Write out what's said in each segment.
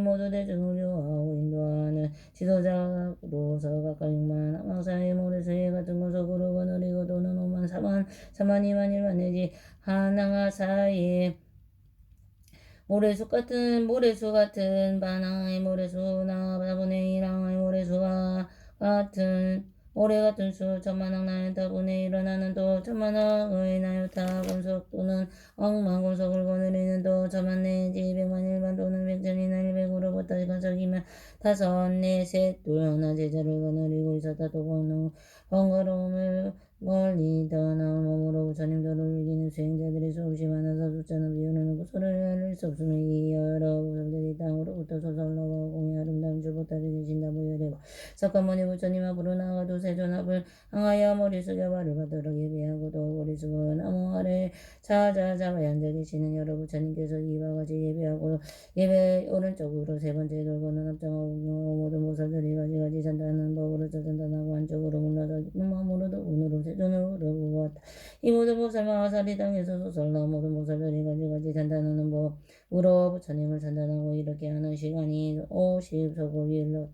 모두 대중을 요하고 인도하는 지도자로서 각각 6만 항상의 모래수에 같은 곳으로 거느리고 도는 5만 4만 2만 1만 내지 하나가 사이에 모래수 같은 반항의 모래수나 4분의 1 항의 모래수가 같은 모래 같은 수 천만항 나유타분에 일어나는 또 천만항의 나유타 권속 또는 억만 권속을 거느리는 또 천만 내지 100만 1만 또는 100천이나 100으로부터 건석이면 다섯 넷셋 둘 하나 제자를 거느리고 있었다. 또 번거로움을 멀리 떠나온 몸으로 부처님들을 이기는 수행자들이 수없이 많아서 숫자는 비우는 구소를 알릴 수 없으며 이 여러 부설들이 땅으로부터 솟아올라와 공의 아름다운 줄보따리 계신다고 여래고 석가모니 부처님 앞으로 나아가도 세존 앞을 향하여 머리 숙여 발을 받도록 예배하고 또 머리 숙여 나무 아래 찾아 앉아 계시는 여러 부처님께서 이와 같이 예배하고 예배 오른쪽으로 세 번째 돌고는 합장하고 모든 보살들이 가지가지 잔다는 법으로 잔다하고 한쪽으로 물러서 마음으로도 운으로 세존으로 보았다. 이 모든 보살마와 사리 땅에서 소설나 모든 보살들이 가지가지 잔다는 법으로 부처님을 잔다하고 이렇게 하는 시간이 50서고일로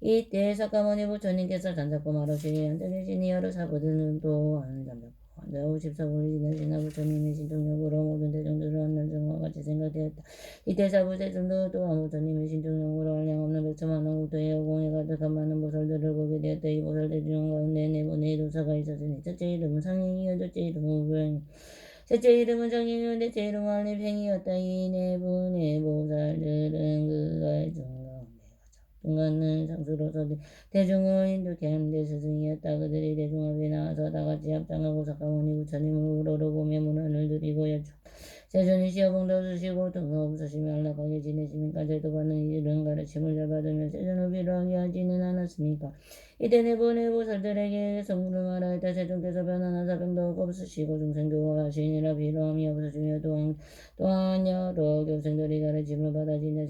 이때 석가모니 부처님께서 잔잡고 말하시기 앉아 계시니 여러 사부들은 또한 잔잡고 앉아 50서고를 지내시나 부처님의 신중력으로 모든 대중들을 한날정과 같이 생각되었다. 이때 사부대중도 또한 부처님의 신중력으로 한량없는 백천만 원국도의 여공에 가득한 많은 보살들을 보게 되었다. 이 보살들 중 가운데 네 분의 도사가 있었으니 첫째 이름은 상행이요 둘째 이름은 우병 셋째 이름은 정인이요 넷째 이름은 알리팽이었다. 이 네 분의 보살들은 그가의 중간은 장수로서 대중을 인도케 하는데 스승이었다. 그들이 대중 앞에 나와서 다같이 합장하고 석가모니 부처님을 우러러보며 문안을 드리고 여쭈 세존이 시어봉도 쓰시고 등도 없으시며 안락하게 지내시니까 제도받는 일은 가르침을 잘 받으며 세존을 필요하게 하지는 않았습니까? 이때 네 분의 보살들에게 성물을 말하였다. 세존께서 변화나 사병도 없으시고 중생교화하시니라 필요함이 없으시며 또한 여러 교생들이 가르침을 받아지냐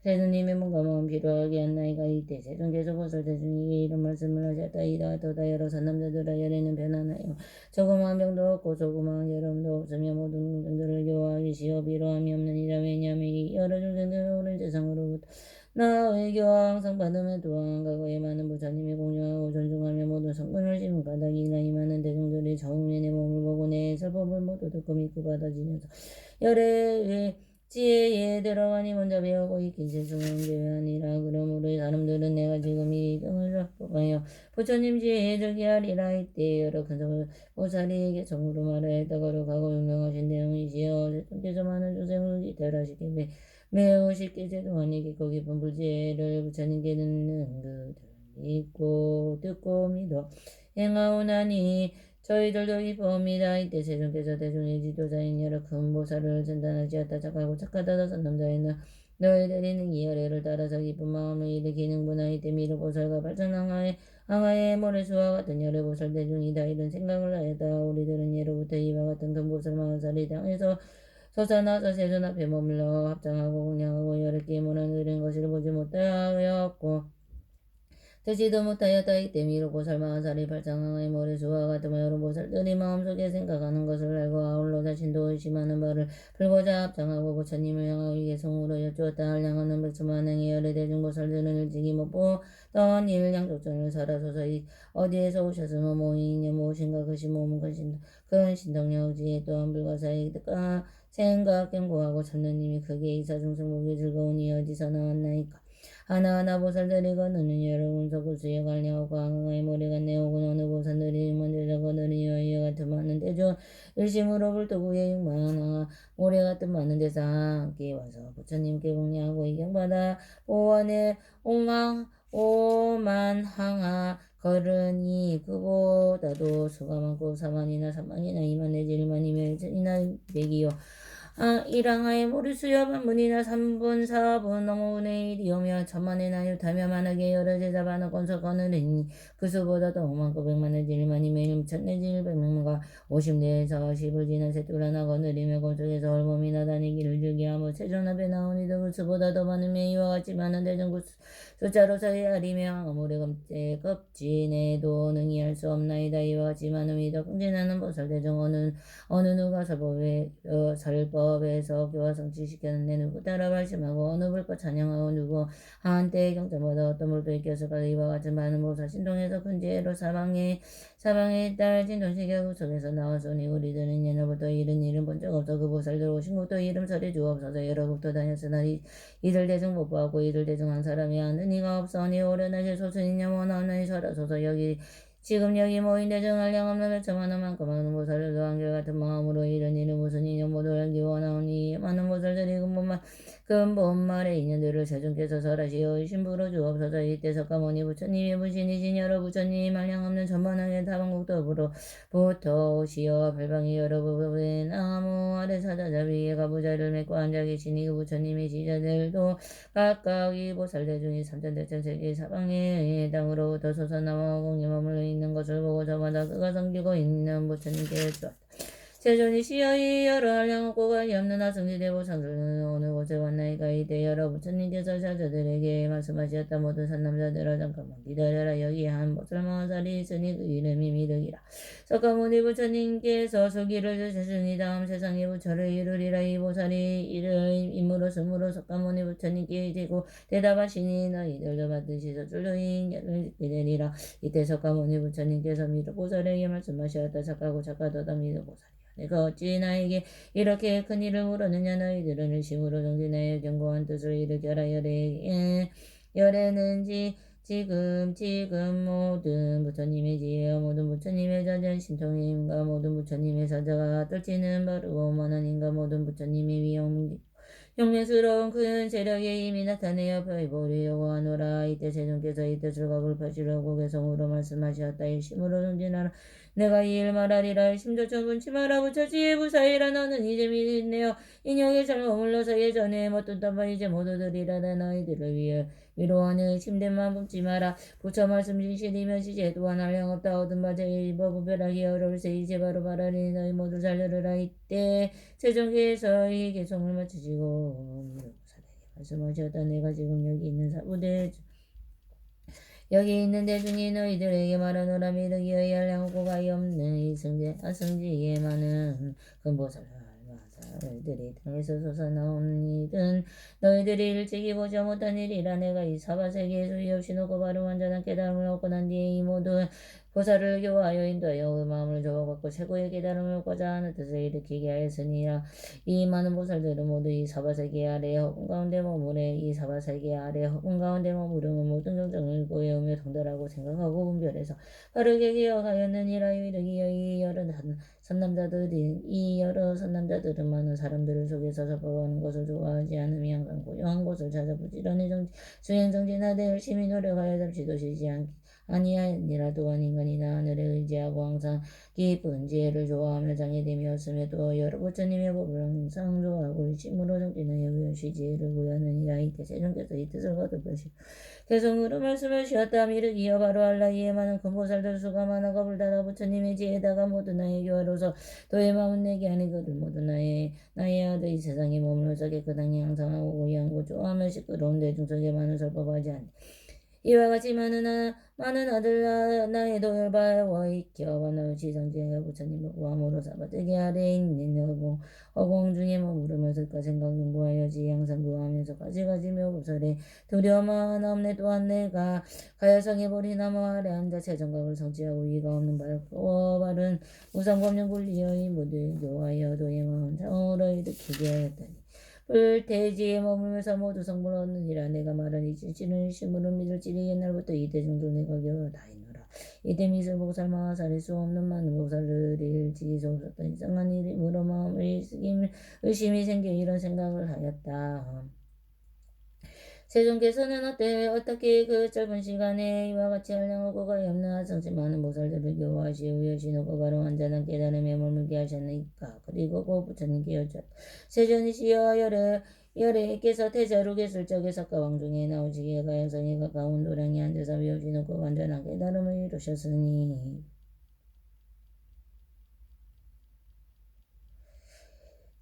세존님의 몸과 마음 필요하게 한 나이가 이때 세존께서 보살대중에게 이런 말씀을 하셨다. 이다 또다 여러 산남자들아 열에는 변하나요. 조그마한 병도 없고 조그마한 여름도 없으며 모든 중생들을 교화하기 시어 필요함이 없느니라. 왜냐하면 이 여러 중생들은 오른 세상으로부터 나의 교화 항상 받으며 또한 과거에 많은 부처님이 공유하고 존중하며 모든 성근을 심은 까닭이나 이 많은 대중들이 처음에 내 몸을 보고 내 설법을 모두 듣고 믿고 받아지면서 열의 지혜에 들어가니 먼저 배우고 있긴 세수는 교회하니라. 그러므로 사람들은 내가 지금 이 등을 작법하여 부처님 지혜에 저기하리라. 이때 여러 큰 보살이에게 정으로 말하였다. 거룩하고 용명하신 대응이시여 세尊께서 많은 중생을 이탈하시기 매우 쉽게 제도하니 깊고 깊은 불지혜를 부처님께 듣는 그들 믿고 듣고 믿어 행하오나니 저희들도 기뻐합니다. 이때 세존께서 대중의 지도자인 여러 큰 보살을 전단하시었다. 착하고 착하다 다섯 남자에는 너희들이 능히 열애를 따라서 기쁜 마음을 일으키는구나. 이때 미르보살과 발전항하의 모래수와 같은 여러 보살 대중이다. 이런 생각을 하였다. 우리들은 예로부터 이와 같은 큰 보살 마하살이 땅에서 솟아나서 세존 앞에 머물러 합장하고 공양하고 여러 깨문을 누린 것을 보지 못하였고 듣지도 못하였다. 이때 미륵보살 마하살이 발장항의 모래수와 같은 여러 보살들이 마음속에 생각하는 것을 알고 아울러 자신도 의심하는 바를 풀고자 합장하고 부처님을 향하여 개성으로 여쭈었다. 한량하는 백천만행의 열의 대중보살들은 일찍이 못 보던 일 양족전을 살아서서 어디에서 오셨으며 뭐이냐 무엇인가 그것이 몸은 큰 신덕력 지혜 또한 불가사의 뜻과 생각 경고하고 천느님이 크게 이사중생 보기 즐거우니 어디서 나왔나이까. 하나하나 보살들이 거느는 여러 운석을 수여 관리하고 강강의 머리가 내오고 어느 보살들이 먼저 거느리여 이와 같은 많은 대중 일심으로 불도구의 육만하 모래 같은 많은 데서 함께 와서 부처님께 공양하고 이경받아 보원의 오만항하 걸으니 그보다도 수가 많고 4만이나 3만이나 2만 내지 1만이며 1천이나 100이요 일항하에 모리수여 반문이나 3분 4분 넘어분의 1이오며 천만의 나유타며 만하게 여러 제자 반하 건설 거느리니 그 수보다도 5만 9백만 내지 1만이며 1천 내지 1백명과 50내에서 10을 지난 셋둘 하나 거느리며 건설에서 얼범이나 다니기를 즐기하며 세존 앞에 나오니도 그 수보다 더 많으며 이와 같이 많은 대중 숫자로 서해하리며 아무리 급진해도 능히 할 수 없나이다. 이와 같이 많음이 더 긍진하는 보살 대중 어느 누가 설법 법에서 교화 성취시켰는데 누구 따라 발심하고 어느 불법 찬양하고 누구 한때의 경전보다 어떤 물도 있겠을까. 이와 같은 많은 보살 신동에서 큰 지혜로 사방에 딸 진동시계국 속에서 나왔으니 우리들은 옛날부터 이런 본 적 없어. 그 보살들 오신 것도 이름 소리 주옵소서. 여러 국도 다녔으나 이들 대중 못 보았고 이들 대중 한 사람이 아는 이가 없으니 오련하게 소수인 영원하나니 설하소서. 지금 여기 모인 대중할 양 없는 몇천만한 만큼 많은 보살들도 한결같은 마음으로 이런 일은 무슨 인연 모두 알기 원하오니 많은 보살들이 근본말의 인연들을 세존께서 설하시어 신부로 주옵소서. 이때 석가모니 부처님이 부신이신 여러 부처님 한량 없는 전반하게 다방국도부로 부터 별방이 여러 부분 나무 아래 사자자 위에 가부자를 맺고 앉아 계시니 그 부처님의 지자들도 각각 이 보살대 중에 삼천대천세계 사방의 땅으로부터 솟아나와 공에 머물러 있는 것을 보고 저마다 그가 섬기고 있는 부처님께 주었다. 세존이 시여이 여러 한량없고 관이 없는 하승지대보상들은 어느 곳에 왔나이까. 이때 여러 부처님께서 사자들에게 말씀하셨다. 모든 산남자들아 잠깐만 기다려라. 여기 한 보살마살이 있으니 그 이름이 미륵이라. 석가모니 부처님께서 수기를 주셨으니 다음 세상의 부처를 이루리라. 이 보살이 이를 임무로 스무로 석가모니 부처님께 이르고 대답하시니 너희들도 받으시 저줄로인 열을 듣게 되리라. 이때 석가모니 부처님께서 미륵보살에게 말씀하셨다. 착하고 착하도다 미륵보살이야. 내가 어찌 나에게 이렇게 큰 일을 물었느냐. 너희들은 의심으로 정진하여 견고한 뜻을 일으켜라. 열애는지 지금 모든 부처님의 지혜와 모든 부처님의 자전 신통의 힘과 모든 부처님의 사자가 떨치는 바르고 만한 힘과 모든 부처님의 위엄 용맹스러운 큰 세력의 힘이 나타내어 별보리 요구하노라. 이때 세존께서 이 뜻을 겁을 펴시려고 개성으로 말씀하셨다. 일심으로 정진하라. 내가 이 일 말하리라. 일심조천 분치마라. 부처지혜 부사이라. 너는 이제 믿네요. 인형의 삶을 머물러서 예전에 못듣던 바 이제 모두들이라. 너희들을 위해 위로하는 의심됨만 품지 마라. 부처 말씀 진실이면 시제 또한 한량 없다. 얻은 바 제일 부별하기 어려울세. 이제 바로 말하리니 너희 모두 잘 들으라. 이때 세종께서 이 개성을 마치시고 미륵보살에게 말씀하셨다. 내가 지금 여기 있는 대중이 너희들에게 말하노라. 미륵이여 한량없고 가히 없는 이 승지에 많은 근보살 너희들이 땅에서 솟아나온 일은 너희들이 일찍이 보지 못한 일이라. 내가 이 사바세계에 수위 없이 놓고 바로 완전한 깨달음을 얻고 난 뒤에 이 모든 보살을 교화하여 인도하여 그 마음을 조각받고 최고의 깨달음을 얻고자 하는 뜻을 일으키게 하였으니라. 이 많은 보살들은 모두 이 사바세계 아래 허공 가운데 머무래. 이 사바세계 아래 허공 가운데 머무르는 모든 정정을 고해오며 통달하고 생각하고 분별해서 바르게 기억하였느니라. 이르기여 이 여러 선남자들은 많은 사람들을 속에서 접어가는 것을 좋아하지 않으며 항상 고요한 곳을 찾아 부지런히 수행 정진하되 열심히 노력하여 잠시도 쉬지 아니하니라. 또한 인간이나 하늘에 의지하고 항상 깊은 지혜를 좋아하며 장애되었음에도 여러 부처님의 법을 항상 좋아하고 일심으로 정진하여 위험시 지혜를 구하느니라. 이때 세종께서 이 뜻을 거듭하시고 개성으로 말씀하셨다. 미륵이여 바로 알라이에 많은 큰보살들 수가 많아 겁을 닫아 부처님의 지혜다가 모두 나의 교화로서 너의 마음은 내게 아니거든. 모두 나의 아들 이 세상에 머물러서 깨끗한 향상하고 고요하고 좋아하며 시끄러운 대중 속에 많은 설법하지 않니. 이와 같이 많은 아들 나의 도열바와 익혀와 너의 지성지하여 부처님을 구함으로 사바세계 아래에 있는 허공 중에 머무르며 설과 생각 연구하여지 항상 구하면서 가지가지며 보살에 두려움 하나 없네. 또한 내가 가야성의 보리 나무 아래 앉아 최정각을 성취하고 위가 없는 밝고 바른 우상법령 분리의 모두 교하여 도의 마음 장으로 일으키게 하였다니. 불태지에 머물면서 모두 성불 얻느니라. 내가 말한 이 진실은 심으로 믿을지니 옛날부터 이 대중도 내가 겨우 다 있노라. 이때 미술 보살 마살일 수 없는 많은 보살들이 일찍이서 없었던 이상한 이름으로 마음을 의심이 생겨 이런 생각을 하였다. 세종께서는 어떻게 그 짧은 시간에 이와 같이 한량하고 가히 없는 하성치 많은 보살들을 교화하시오 여신하고 바로 완전한 깨달음에 머물게 하셨나이까. 그리고 고 부처님께 여쭈었다. 세존이시여 열애께서 태자로 계실 적에 석가왕 중에 나오시기에 가야성에 가까운 도량에 앉아서 여신하고 완전한 깨달음을 이루셨으니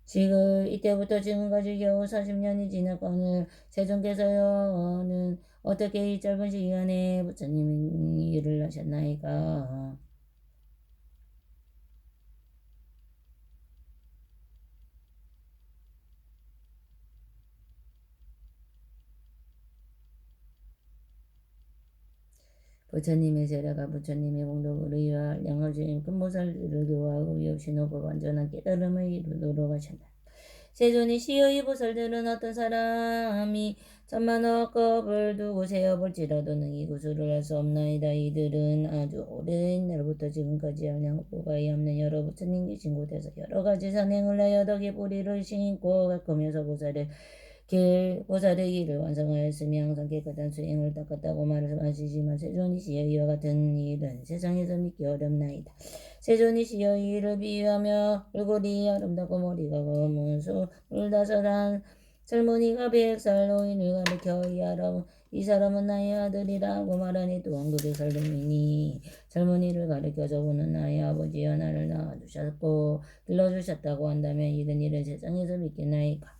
지금 이때부터 지금까지 겨우 40년이 지났거늘 세종께서는 어떻게 이 짧은 시간에 부처님이 일을 하셨나이까. 부처님의 제자가 부처님의 공덕을 위하여 양어주인 금보살들을 교화하고 위없이노고 완전한 깨달음을 이루도록 하셨다. 세존이 시여 이 보살들은 어떤 사람이 천만억 겁을 두고 세어볼지라도 능히 구수를 할 수 없나이다. 이들은 아주 오랜 날부터 지금까지 한량업보가 없는 여러 부처님 계신 곳에서 여러 가지 선행을 하여 덕의 뿌리를 신고 가꾸면서 보살의 길을 완성하였으며 항상 깨끗한 수행을 닦았다고 말씀하시지만 세존이시여 이와 같은 일은 세상에서 믿기 어렵나이다. 세존이시여 이를 비유하며 얼굴이 아름답고 머리가 검은 25한 젊은이가 100살 노인을 가리켜 이 사람은 나의 아들이라고 말하니 또한 그 100살 노인이 젊은이를 가리켜 저분은 나의 아버지여 나를 낳아주셨고 길러주셨다고 한다면 이런 일은 세상에서 믿겠나이까.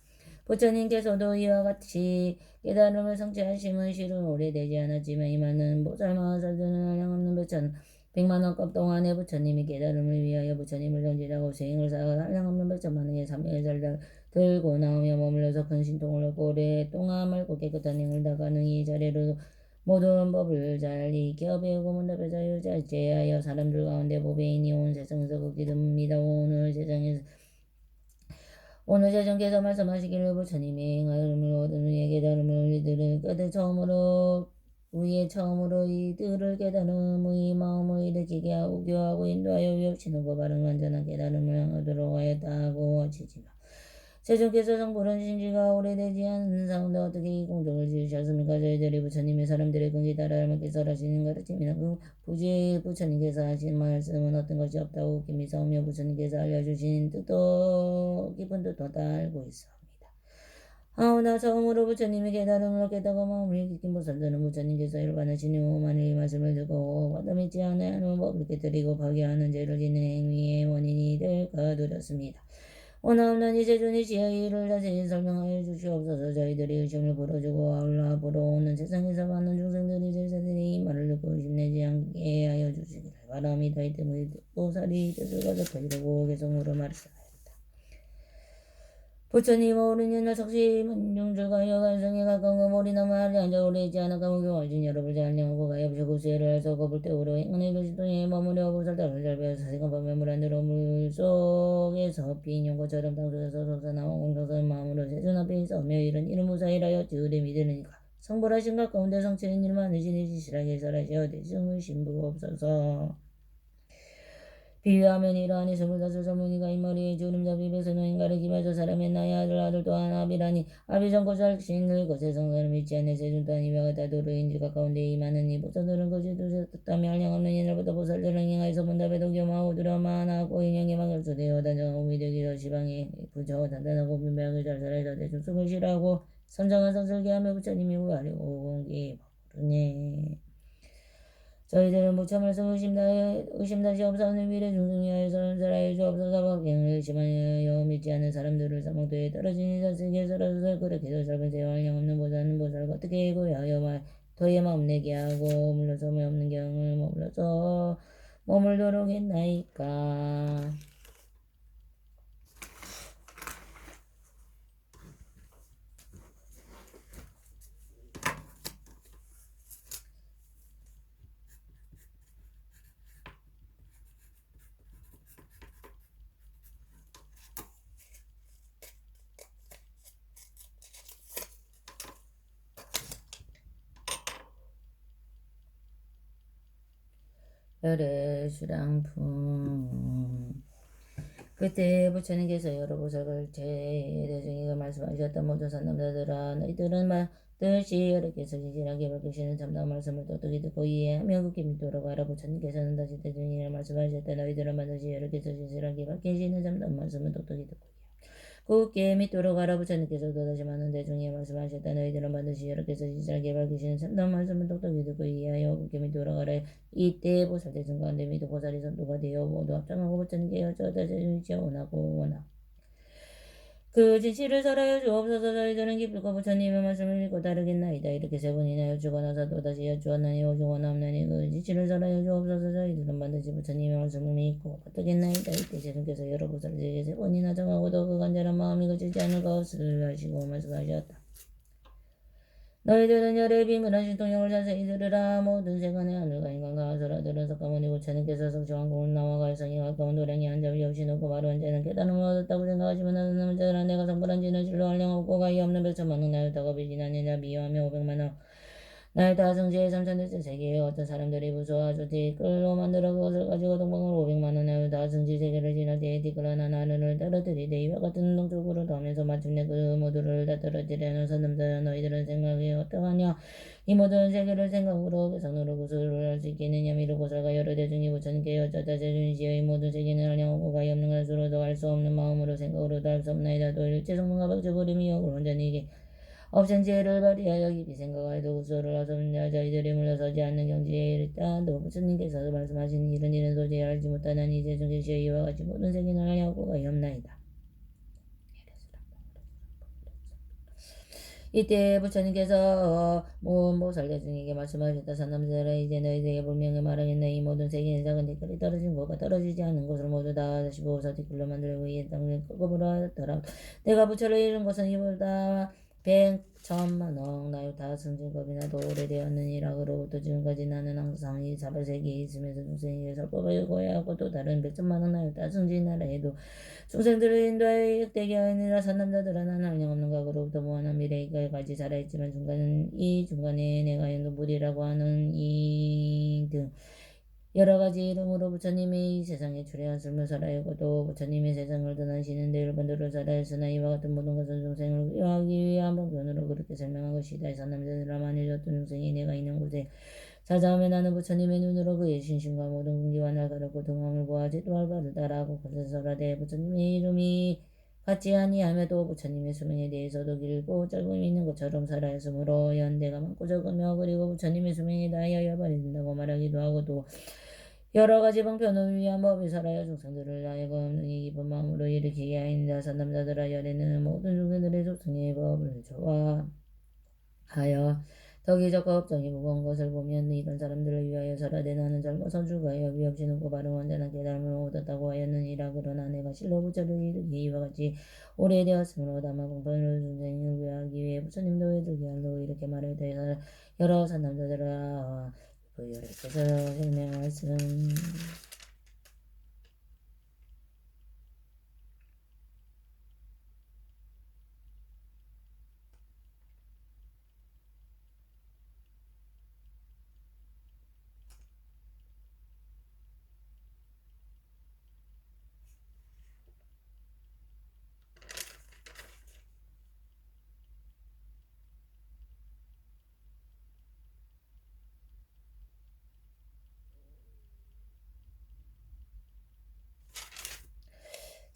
부처님께서도 이와 같이 깨달음을 성취하심은 실은 오래되지 않았지만 이만은 보살마하살들은 한량없는 100만원급 동안에 부처님이 깨달음을 위하여 부처님을 정진하고 수행을 쌓아 한량없는 100천만원의 삼매살을 들고 나오며 머물러서 큰 신통을 얻고 오랫동안 맑고 깨끗한 행을 다 가능히 자리로 모든 법을 잘 익혀 배우고 문답에 자유자재하여 사람들 가운데 보배인이 온 세상에서 걷게 됩니다. 오늘 세존께서 말씀하시기를 부처님의 행함을 얻은 후에 깨달음을 이들은 끝에 처음으로 이들을 깨달음의 마음을 일으키게 하고 교하고 인도하여 위협치는고 바른 완전한 깨달음을 얻도록 하였다고 하시지만 세존께서 성불한 신지가 오래되지 않은 사운데 어떻게 이 공덕을 지으셨습니까? 저희들이 부처님의 사람들의 근기 따라 알맞게 설하시는 가르침이나 그 부처님께서 하신 말씀은 어떤 것이 없다고 웃김이 싸우며 부처님께서 알려주신 뜻도 깊은 뜻도 다 알고 있습니다. 하오나 처음으로 부처님의 깨달음을 얻겠다고 마음을 깊긴 보살들은 부처님께서 일반하시니 만일 이 말씀을 듣고 와닿지 않아하는 법을 깨뜨리고 파괴하는 죄를 짓는 행위의 원인이 될까 두렵습니다. 오나옵나니 세존이시여 이를 자세히 설명하여 주시옵소서. 저희들이 의심을 풀어주고 아울러 앞으로 오는 세상에서 많은 중생들이 제자들이 이 말을 듣고 의심내지 않게 하여 주시기를 바랍니다. 이 때문에 보살이 뜻을 가졌다 이러고 계속 물어 말했습니다. 부처님 오른 옛날 석시문중들과 여간성에 가까운 머리나무 아래 앉아 오래 있지 않아 감옥에 와진 여러분 잘량하고 가엾고 수혜를 해서 거불 때우러 행운의 도시통에 머무려 보살다를 잘 배워서 생각하며 물 안 들어 물속에서 빈 용고처럼 땅속에서 솟아나온 공정스러운 마음으로 세존 앞에 있어며 이런 이름 무사이라여 찌으리 믿으니까 성불하신 것 가운데 성취인 일 많으시니 지실하게 설하시어 대승의 신부가 없어서 비유하면 이러하니 25 젊은이가 이 머리에 주름잡이 배서 노인가를 기마저 사람의 나의 아들 또한 아비라니 아비 전고잘 신을 것에 성사를 믿지 않는 세존 또한 이와 같다 도르인지 가까운데 이 많은 이 보살들은 거짓 두셨다며 한량없는 이날부터 보살들은 행하여서 문답에도 겸하고 두려워만하고 인형에 막을수되어 단정하고 위대기로 시방에 부처 단단하고 분명하게 잘 살아서 대충 숨을 쉬라고 선정한 성설계하며 부처님이 구하려고 공기 모르네. 저희들은 부처 말씀 의심다시 없사오는 미래 중생이 하여서 설하여 주옵소서. 박경을 의심하여 믿지 않는 사람들을 사망도에 떨어지니 자세게 설하소서. 그렇게도 짧은 세월 양없는 보살은 보살과 어떻게 고야하여 도에 마음 내게 하고 물러서 없는 경을 머물러서 머물도록 했나이까. 열의 수량품 그때 부처님께서 여러 보살을 제대중이가 말씀하셨던 모든 산남자들아 너희들은 뜻이 여러께서 진실하게 밝히시는 참다운 말씀을 똑똑히 듣고 이해하며 굳게 믿도록 하라. 부처님께서는 다시 대중이라 말씀하셨다. 너희들은 반드시 여러께서 진실하게 밝히시는 참다운 말씀을 똑똑히 듣고 굳게 믿도록 하라. 부처님께서도 다시 많은 대중에 말씀하셨다. 너희들은 반드시 여러께서 진실하게 밝히시는 참다운 말씀을 똑똑히 듣고 이해하여 굳게 믿도록 하라. 이때 보살 대중 가운데 믿어 보살이 선도가 되어 모두 합장하고 부처님께 여쭤다 대중이시여 원하고 그 진실을 설하여 주옵소서. 저희들은 기쁘고 부처님의 말씀을 믿고 따르겠나이다. 이렇게 세 번이나 여쭈고 나서 또다시 여쭈었나니 오직 원하옵나니 그 진실을 설하여 주옵소서. 저희들은 반드시 부처님의 말씀을 믿고 따르겠나이다. 이때 세존께서 여러 보살에게 세 번이나 정하고도 그 간절한 마음이 그치지 않을 것을 하시고 말씀하셨다. 너희들은 열의 비밀한 신통령을 자세히 들으라. 모든 세간의 하늘과 인간과 아수라들은 석가모니 부처님께서 성취한 공은 나와 갈성이 가까운 도량이 한 점이 없이 높고 바로 언제는 깨달음을 얻었다고 생각하지만 나는 남자들아 내가 성불한지는 진로 한량없고 가히 없는 백천만억 나였다가 비진하니라. 비유하며 500만억 날 다성지의 삼천대천 세계에 어떤 사람들이 부수와 주티 끌로 만들어 그것을 가지고 동방으로 500만원 나요 다성지 세계를 지나 뒤에 디끌어나 나를 떨어뜨리되 이와 같은 동쪽으로 더하면서 마침내 그 모두를 다 떨어뜨리는 선남자여 너희들은 생각이 어떠하냐. 이 모든 세계를 생각으로 개성으로 구술을 할 수 있겠느냐. 미루 고설과 여러 대중이 부처님께 여쩌다 제준이시여 이 모든 세계는 하량하고 가히 없는 것으로도 알 수 없는 마음으로 생각으로도 알 수 없나이다. 또 일체성문과 박주부림이 역을 온전히 없은 지혜를 발휘하여 깊이 생각하여도 구설을 하소서. 저희들이 물러서지 않는 경지에 이르다. 또 부처님께서 말씀하신 이런 일은 도저히 알지 못하는 이제 중계시여 이와 같이 모든 세계는 하량하고 가히 없나이다. 이때 부처님께서 모살대중에게 말씀하셨다. 산남들아 이제 너희들에게 분명히 말하겠네. 이 모든 세계는 작은 댓글이 떨어진 것과 떨어지지 않는 것을 모두 다 다시 보호사 댓글로 만들고 이 땅을 꺾어보라 하더라. 내가 부처를 이룬 것은 이보다 100천만억 나유다 승진법이나도 오래되었느니라. 그로부터 지금까지 나는 항상 이 사바세계에 있으면서 중생에게 설법을 고해하고 또 다른 100천만억 나유다 승진나라에도 중생들을 인도하여 역되게 하느라. 산남자들아 나는 한량없는 과거로부터 무한한 미래까지 살아있지만 중간에 내가 연금불이라고 하는 이 등 여러 가지 이름으로 부처님이 이 세상에 출현하심을 살아있고 또 부처님이 세상을 떠나시는데 일반도로 살아있으나 이와 같은 모든 것은 중생을 위하기 위한 방편으로 그렇게 설명한 것이다. 산남자들아 만일 어떤 중생이 내가 있는 곳에 찾아오면 나는 부처님의 눈으로 그의 신심과 모든 궁기와 날 가르고 등왕을 보아지 또 알바를 따라하고 그것을 설하되 부처님의 이름이 같지 아니하며도 부처님의 수명에 대해서도 길고 짧음이 있는 것처럼 살아있으므로 연대가 많고 적으며 그리고 부처님의 수명에 다하여 열반이 된다고 말하기도 하고 또 여러 가지 방편을 위한 법이 살아야 중생들을 하여금 능히 깊은 마음으로 일으키게 하인다. 산남자들아 열에는 모든 중생들의 조승의 법을 좋아하여 덕이 적고 업적이 무거운 것을 보면 이런 사람들을 위하여 설하되 나는 젊어서 죽어야 위없이 높고 바른 완전한 깨달음을 얻었다고 하였느니라. 그러나 내가 실로 부처를 이르기 이와 같이 오래되었으므로 다만 공편을 중생을 위하기 위해 부처님도 이르게 하려고 이렇게 말하되 여러 산남자들아 부여를 해서 설명할씀.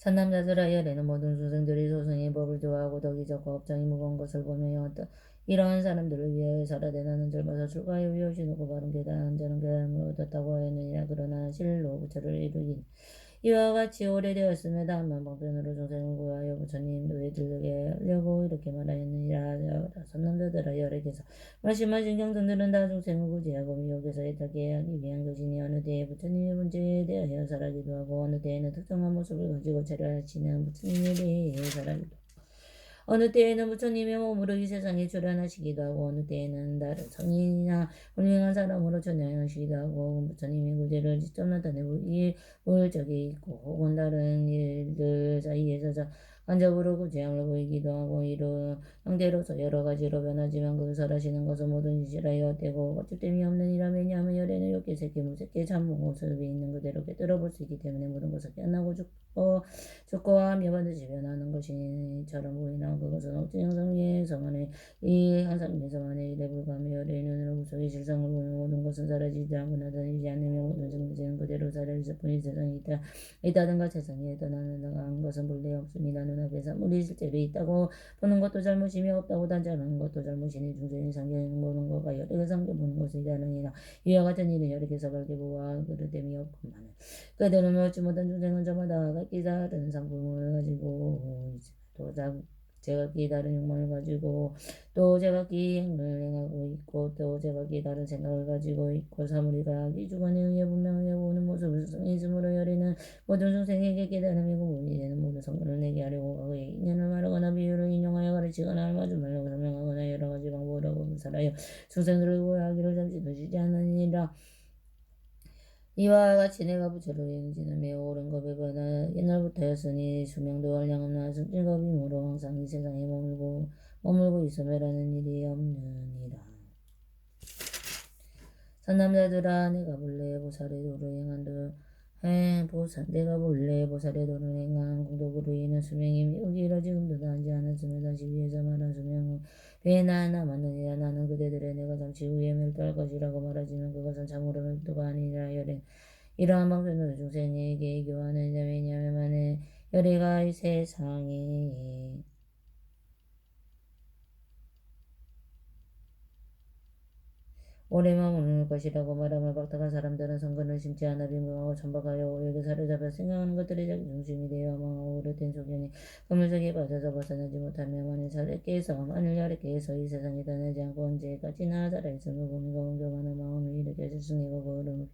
산남자들아 열에는 모든 중생들이 소승의 법을 좋아하고 덕이 적고 업장이 무거운 것을 보며 이러한 사람들을 위하여 살아대 나는 젊어서 출가하여 위없이 높고 바른 안전한 깨달음을 얻었다고 하였느니라. 그러나 실로 부처를 이루긴 이와 같이 오래되었으며 다만 방편으로 중생을 구하여 부처님도 이들에게 하려고 이렇게 말하였느니라. 산남자들아 열에게서 말씀하신 경전들은 다 중생을 구제하고 미혹에서 애타게 하기 위한 것이니 어느 때에 부처님의 문제에 대하여 설하기도 하고 어느 때에는 특정한 모습을 가지고 차려하시는 부처님에 대해 설하기도 하고 어느 때에는 부처님의 몸으로 이 세상에 출현하시기도 하고 어느 때에는 다른 성인이나 훌륭한 사람으로 전향하시기도 하고 부처님의 구제를 직접 나타내고 볼 적이 있고 혹은 다른 일들 사이에서 간접으로 구제함을 보이기도 하고 이런 형태로서 여러 가지로 변하지만 그 설하시는 것은 모든 지시라여 되고 거짓됨이 없느니라. 왜냐하면 열에는 욕계 새끼 무새끼 참무 모습이 있는 그대로 깨뜨려 볼 수 있기 때문에 모든 것을 깨어나고 죽고 하며 반드시 변하는 것이처럼 보이나 그것은 억지 형상 위에 성안에 이 한상 성안에 이래 불과하며 열의 눈으로 구속의 실상을 보는 모든 것은 사라지지 않고 나타나지 않으며 모든 정체는 그대로 사라질 뿐이 세상에 있다든가 세상에 떠나는 것은 본래 없습니다. 눈앞에서 우리 실제로 있다고 보는 것도 잘못이며 없다고 단정하는 것도 잘못이니 중생이 상견 보는 것과 열의 상견 보는 것이 다르니라. 이와 같은 일은 열에게서 밝게 보아 그릇됨이 없구만. 그들은 얻지 못한 중생은 저마다 각기 다른 상품을 가지고 또 제각기 다른 욕망을 가지고 또 제각기 행을 행하고 있고 또 제각기 다른 생각을 가지고 있고 사물이가 이 주관에 의해 분명하게 보는 모습을 수성있으므로 열에는 모든 중생에게 깨달음이 구분이 되는 모든 성분을 내게 하려고 그의 인연을 말하거나 비유를 인용하여 가르치거나 알맞음하려고 설명하거나 여러 가지 방법으로 살아요. 중생들을 구하기를 잠시도 쉬지 않으니라. 이와 같이 내가 부처로 이행지는 매우 옳은 법에 보다 옛날부터였으니 수명도 한량없는 승진법이므로 항상 이 세상에 머물고 있으며라는 일이 없느니라. 선남자들아 내가 본래 보살의 도를 내가 본래 보살의 도를 행한 공덕으로 인한 수명이 여기라 지금도 다하지 않았으며 다시 위에서 말한 수명은 배나 남았느니라. 나는 그대들의 내가 잠시 후에 멸도할 것이라고 말하지만 그것은 참으로 멸도가 아니라 열애 이러한 방편으로 중생에게 교화하느냐. 왜냐하면 만에 열애가 이 세상에 오래 머무를 것이라고 말하며 박탁한 사람들은 성근을 심지 않아 빈궁하고 천박하여 오역에 사로잡아 생각하는 것들이 자기 중심이 되어 망하고 오래된 소견이 그물속에 빠져서 벗어나지 못하며 만일 열애께서 이 세상에 떠나지 않고 언제까지나 살아있으며 고민과 공경하는 마음을 일으켜 스승이고 거울을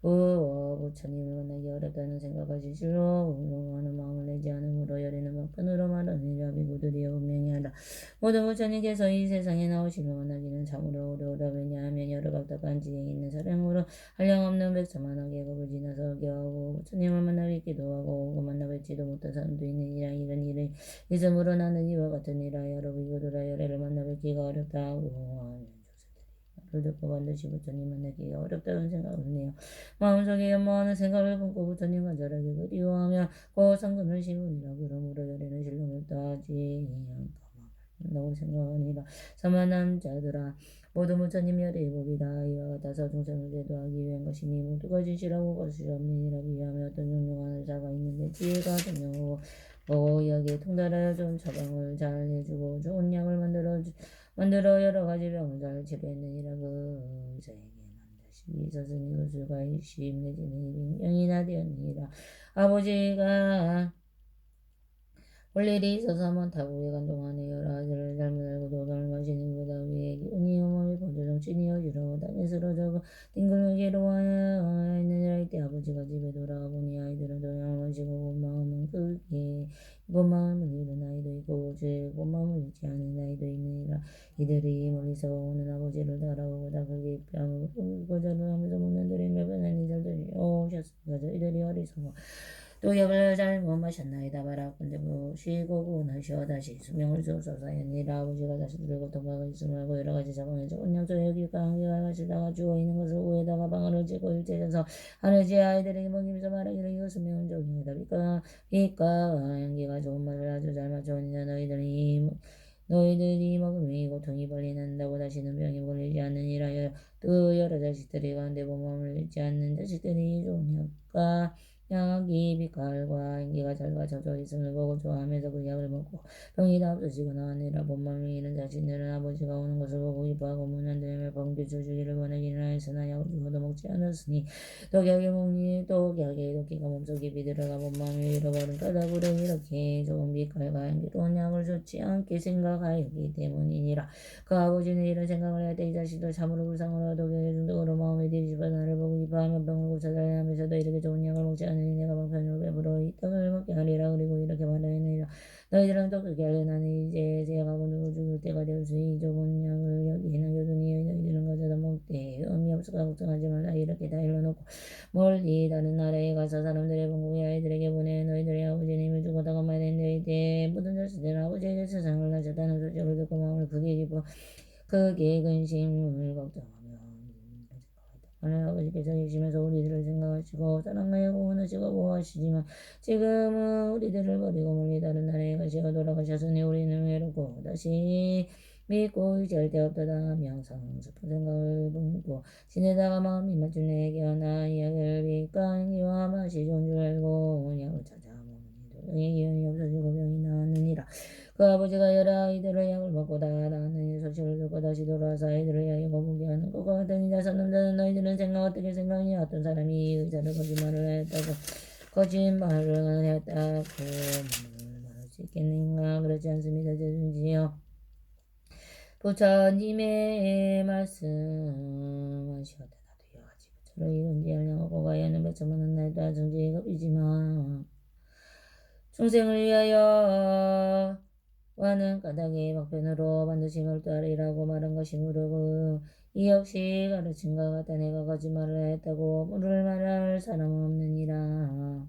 부처님을 만나기 어렵다는 생각과 진실로 공경하는 마음을 내지 않으므로 열애는 막판으로 말하느니라. 비구들이여 분명히 하라. 모든 부처님께서 이 세상에 나오시며 만나기는 참으로 어려우라. 왜냐하면 여러 각답한 지혜에 있는 사량으로 한량없는 백천만한 계급을 지나서 겨우 부처님을 만나 뵙기도 하고 만나 뵙지도 못한 사람도 있느니라. 이런 일이 있으므로 나는 이와 같은 일하 여러 비구들아 열애를 만나 뵙기가 어렵다고 하는 조세들이 듣고 반드시 부처님 만나기가 어렵다는 생각을 해요. 마음속에 연모하는 생각을 품고 부처님 간절하게 그리워하며 그 성근을 심으리라. 그러므로 열애는 실lum을 따지 않다고 생각하니라. 사만한 자들아 모두 부처님 열애의 법이다. 이와 같아서 중생을 제도하기 위한 것이니 모두가 진실하고 것이 없느니라. 위하며 어떤 용용하는 자가 있는데 지혜가 분명하고 여기에 통달하여 좋은 처방을 잘 해주고 좋은 약을 만들어 여러 가지 병을 잘 치료했느니라. 그 의사에게 만다시 있었으니 그 수가 20 내지는 200명이나 되었느니라. 아버지가 볼 일이 있어서 많다고 외간 동안에 여러 아들을 잘못 알고 도경을 마시는 보다 위에 기운이 몸이 본조 정신이 어지러워 땅에 쓰러져고 뒹굴기로 하여 있느니라. 이때 아버지가 집에 돌아와 보니 아이들은 도경을 마시고 본 마음은 크게 본 마음을 잃은 아이도 있고 오직 본 마음을 잃지 않은 아이도 있느니라. 이들이 멀리서 오는 아버지를 따라오고자 그게 뺨을 고자를 하면서 묻는들이 몇 번은 이들이 오셨습니다. 저희들이 어리석어 또 약을 잘못 마셨나이다. 바라건대 쉬고 고나시어 다시 수명을 주옵소서. 하니라. 아버지가 자신들의 고통과 있음을 알고 여러 가지 자궁에 좋은 약초 여기가 한개가 마시다가 죽어있는 것을 오에다가 방울을 찌고 일제져서 하늘지 아이들에게 먹이면서 말하기를 이것은 명은 종이다. 빛과 향기가 좋은 말을 아주 잘 맞춰오니라. 너희들이 먹으면 이 고통이 빨리 난다고 다시는 병이 걸리지 않느니라. 또 여러 자식들이 가운데 몸을 잃지 않는 자식들이 좋은 약과 약이 빛깔과 향기가 잘 갖춰져 있음을 보고 좋아하면서 그 약을 먹고 병이 다 없어지고 나왔느니라. 본 마음을 잃은 자신들은 아버지가 오는 것을 보고 기뻐하고 문안되며 범규쳐 주기를 원하기는 하였으나 약을 주고도 먹지 않았으니 독약의 도끼가 몸속 깊이 들어가 본 마음을 잃어버린 까닭으로 이렇게 좋은 빛깔과 향기로운 약을 좋지 않게 생각하였기 때문이니라. 그 아버지는 이런 생각을 할 때 이 자식들 참으로 불쌍하고 독약의 중독으로 마음에 뒤집어 나를 보고 기뻐하며 병을 고쳐달라 하면서도 이렇게 좋은 약을 먹지 않으니 내가 방편으로 배부러 이 떡을 먹게 하리라. 그리고 이렇게 말하였느니라. 너희들은 떡을 알래. 나는 이제 세약하고 누구 죽을 때가 되었으니 좋은 약을 여기에 남겨두니 너희들은 가져다 먹되 의미 없을까 걱정하지 말라. 이렇게 다 일러놓고 멀리 다른 나라에 가서 사람들의 본국의 아이들에게 보내 너희들의 아버지는 힘을 주고다가 말했는데 이때 모든 자식들은 아버지에게 세상을 나셨다는 소식을 듣고 마음을 크게 근심을 걱정하며 하나님 아버지께서 계시면서 우리들을 생각하시고 사랑하여 구원하시고 보호하시지만 지금은 우리들을 버리고 멀리 다른 나라에 가시어 돌아가셨으니 우리는 외롭고 다시 믿고 의지할 데 없다다 하며 항상 슬픈 생각을 품고 지내다가 마음이 맞춘 내게 하나 이야기를 빛과 향기와 맛이 좋은 줄 알고 약을 찾아 먹으니 도경의 기운이 없어지고 병이 나았느니라. 그 아버지가 여러 아이들의 약을 먹고 다 나았느니 소식을 듣고 다시 돌아와서 아이들을 향해 거북이 하는 것과 같으니라. 선남자는 너희들은 어떻게 생각하니 어떤 사람이 의사를 거짓말을 했다고 말할 수 있겠는가. 그렇지 않습니다. 제순지여 부처님의 말씀하시오다. 나도 여가지 부처로 이룬지 알량하고 가야는 백천만한 날다 정지의 급이지만 중생을 위하여 와는 까닭의 방편으로 반드시 멸도하리라고 말한 것이 무르고 이 역시 가르친 것 같다. 내가 거짓말을 했다고 물을 말할 사람은 없느니라.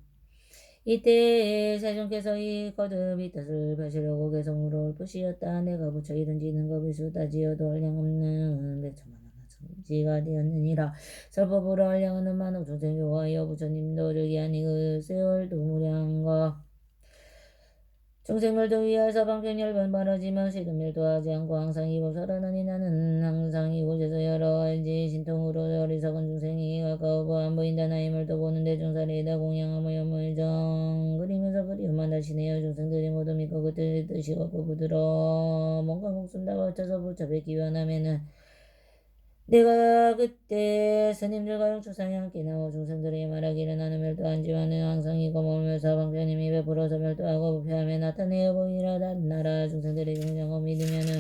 이때 세종께서 이 거듭이 뜻을 펴시려고 계속 물어올 것이었다. 내가 부처 이른지는 거비수 따지어도 얼량없는 배처만 하나 성지가 되었느니라. 설법으로 얼량하는 만옥 중생 교화여 부처님도 저기 아니 그 세월도 무량거 중생물도 위하여서 방편 열번 바라지만 시름일도 하지 않고 항상 이보살하나니 나는 항상 이곳에서 여러 가지 신통으로 어리석은 중생이 가까워 안 보인다. 나의 물도 보는데 중살이다 공양하며 연물정 그리면서 그리움만 다시네요. 중생들이 모두 믿고 그 뜻이 걷고 부드러 뭔가 목숨 다가 어쩌서 부처 뵙기 원하면은 내가 그때 스님들과 영축상에 함께 나와 중생들에게 말하기를 나는 멸도한지와는 항상 이거 머물면서 방편님이 베풀어서 멸도하고 부패하며 나타내어 보이라. 나라 중생들의 중정을 믿으면은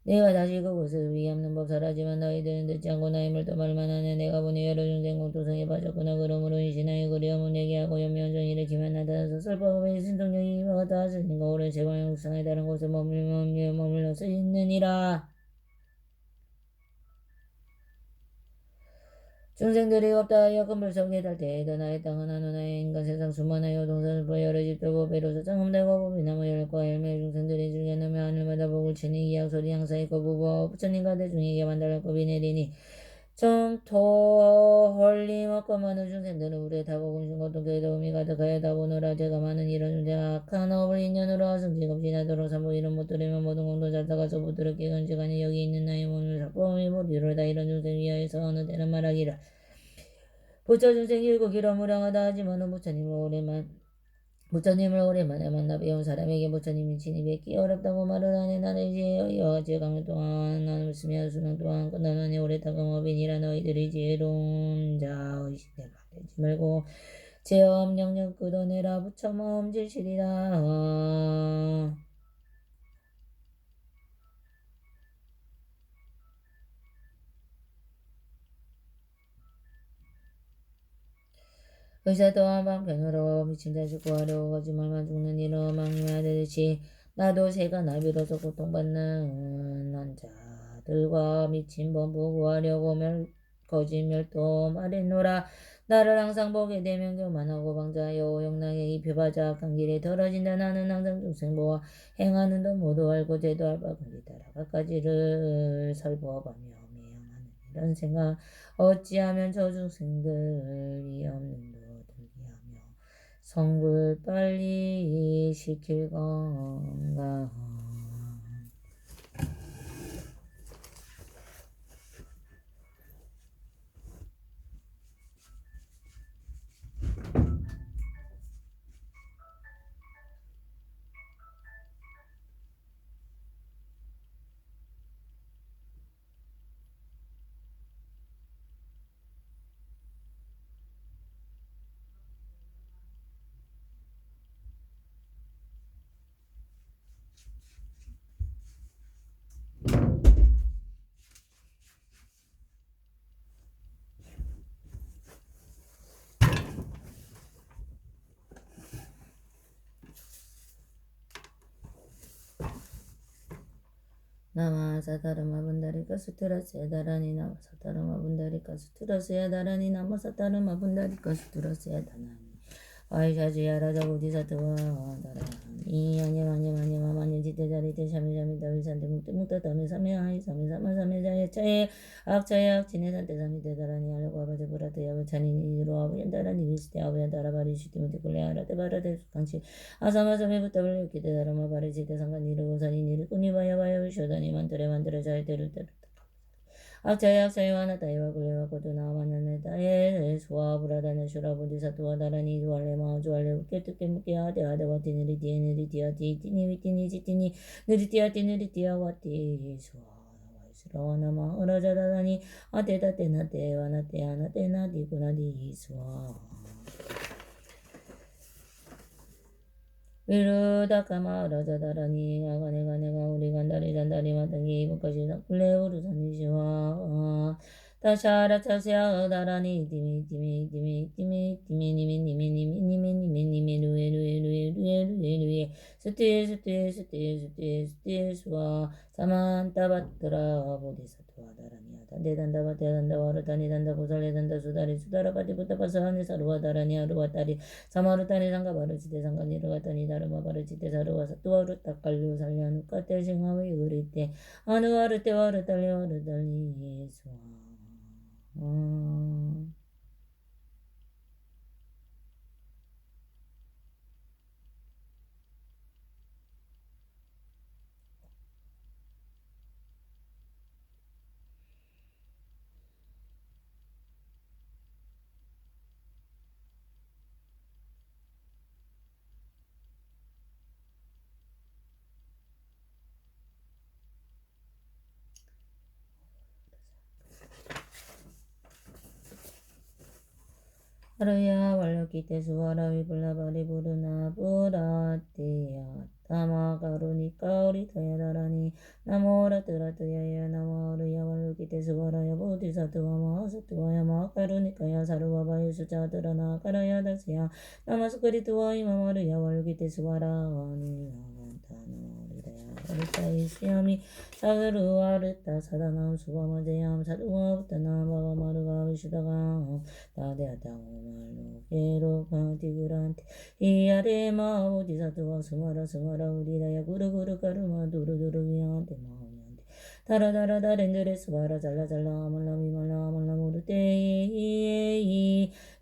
내가 다시 그곳을 위 없는 법 사라지만 너희들은 듣지 않고 나의 물도 말만 하네. 내가 보니 여러 중생 공토성에 빠졌구나. 그러므로 이신하여 그리움을 내게 하고 연면전 일으키면 나타나서 설법의 신통력이 이와 같아 스님과 오랜 세월 영축상에 다른 곳에 머물러 서 있느니라. 중생들이 없다 하여 금불성에 달 때에도 나의 땅은 하누나의 인간 세상 수만하여 동산을 보여 여러 집들 보배로서 장음달과 보비나무 열과 열매 중생들이 즐겨누며 하늘마다 복을 치니 이약소리 항상 있고 부부 부처님과 대중에게 만달할 법이 내리니 정토 헐림 없고 많은 중생들은 우리의 타고 공신고통 괴로움이 가득하여 다보노라. 제가 많은 이런 존재 악한 업을 인연으로 승직 없이 나도록 삼보 이름 못 들으면 모든 공도 잘 따가서 부드럽게 건지간에 여기 있는 나의 몸을 작품이 모리로다. 이런 중생 위하여서 어느 때는 말하기를 부처 중생 길고 길어 무량하다 하지만은 부처님을 오랜만에 만나 배운 사람에게 부처님이 친히 뵙기 어렵다고 말을 하네. 나는 이제 이와 같이 강일 동안 나는 쓰며 수명 동안 끝나는 오래 타금업이니라. 너희들이 지혜로운 자의 시대 만들지 말고 제엄 영역 끊어내라. 부처 마음 질시리라. 의사 또한 방편으로 미친 자식 구하려고 거짓말만 죽는 이런 망님아 되듯이 나도 새가 나비로서 고통받는 난자들과 미친 범부 구하려고 거짓 멸도 말했노라. 나를 항상 보게 되면 교만하고 방자하여 영랑에 입혀바자 악한 길에 떨어진다. 나는 항상 중생보아 행하는 도 모두 알고 제도 알바 근기 따라 갖가지를 설법하며 매행하는 이런 생각 어찌하면 저 중생들이 없는 도들이하며 성불 빨리 시킬 건가. 나마 사타르마 분다리카 수트라스야 다라니 나마 사타르마 분다리카 수트라스야 다라니 나마 사타르마 분다리카 수트라스야 다라니 아이샤지야 라자 보디사트와 다라니 아니마니마니마마니 지테자리테 샤미샤미 다위산테 묵테묵타 다메 사메 아이 사메 사마 사메 자야 차에 악차에 악치네 산테 사미테 다라니 알고 아바제 브라테 야바차니 이로 아부얀 다라니 비스테 아부얀 다라바리 시티무테 꿀레 아라테 바라테 강치 아사마사메 부타블 유키테 다라마 바리지테 상간 이르고 산이 니르 꾸니바야 바야 비쇼다니 만들에 자에 때를 악자야 악자야 하나다이와 굴레와 고도나 마나네다에 수와 브라다네 슈라보디사투와 다라니 두알레 마우주알레 우케투케 무케 아데 아데와티 느리디에 느리디아 디티니 위티니 지티니 느리디아티 느리디아 와티 수와 와이스라와나마 어라자다다니 아테다테나테 와나테 아나테나 디구나디 수와 위르다카마 라자다라니 아가네가 내가 우리 간다리 잔다리 마땅히 이것까지 굴레 우르산이시와 다샤라 차스야 다라니 디미 디미 디미 디미 디미 니미 니미 니미 니미 니미 니미 루에 루에 루에 루에 루에 루에 스티 스티 스티 스티 스티 스와 사만타바트라 보디사트와 다라니야 단데단다바 대단다와르 다니단다 보살레단다 수다리 수다라바디 부타바사하니 사루와다라니 아루와다리 사마루타니 상가바르지대 상가니르와타니 다르마바르지대 사루와사 뚜와루 딱갈루 살려누 까떼싱하위 으리떼 아누와르떼와르 달리와르 달리 예수와 하루야 완료기대 수와라 위불라바리 부르나 부라띠야 타마가루니까 우리타야 다라니 나모라 뜨라뜨야야 나모르야 완료기대 수와라야 보디사트와 마하사트와야 마카루니까야 사루와바유 수자드라나 가라야 다스야 나마스크리트와 이마마르야 완료기대 수와라 아니나간타나모리다야 아르타이시야미 사그루아르타 사다남 수바마제얌 사루와부타나 바바마르가 위시다가 다데아타오말로 게로파티그란테 이아레마 오디사토와 스마라 스마라 우리다야 구르구르 가르마 두루두루 미안테 마오미안테 다라다라다 렌드레 스바라 잘라잘라 아말라미말라 아말라모르테이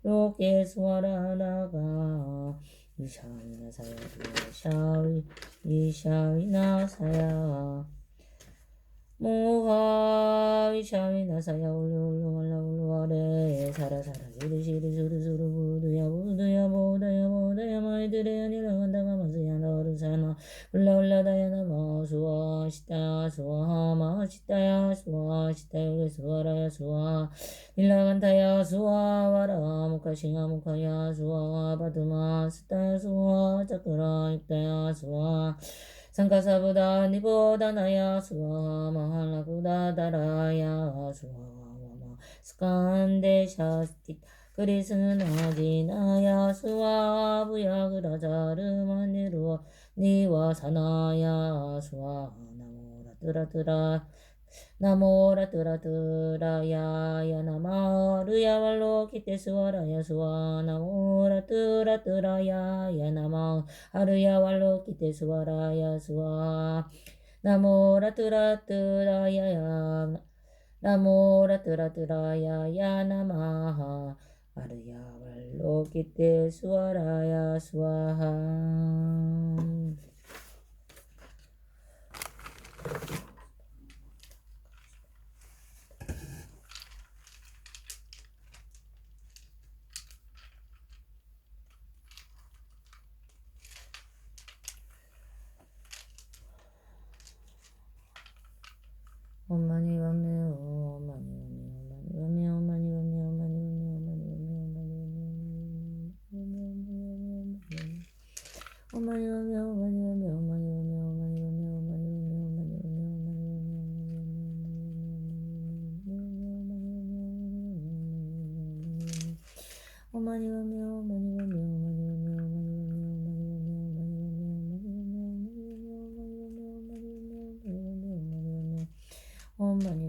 로케 스와라라가 이샤위나사야 이샤위나사야 모하 위샤위나사야 울루울루말라울루아레 사라사라 시리시리수르수르 부두야 부두야 보다야 보다야 마이드레 아니라간다가 마스야 나르사나 울라울라다야나 마수와 시타 수와 마시타야 수와 시타야 수와라야 수와 일라간타야 수와 와라 무카싱아 무카야 수와 바두마 스타야 수와 자크라 육타야 수와 상가사보다 니보다 나야 수와 마할라보다 다라야 수와 와마 스칸데 샤스틱 그리스는 아지나야 수와 부야그라자르마니루와 니와 사나야 수와 나모라 뜨라뜨라 나모라 뜨라뜨라 야야 나마르야 말로 기테스와라야 수와 나모라 뜨라뜨라 야야 나마 하르야 말로 기테스와라야 수와 나모라 뜨라뜨라 야야 나모라 뜨라뜨라 야야 나마하 하르야 말로 기테스와라야 수와하 엄마니 밤매오 엄마니 밤매 엄마니 밤매 엄마니 엄마니 밤매 엄마니 밤매 엄마니 밤매 엄마니 밤매 엄마니 밤매 엄마니 밤매 엄마니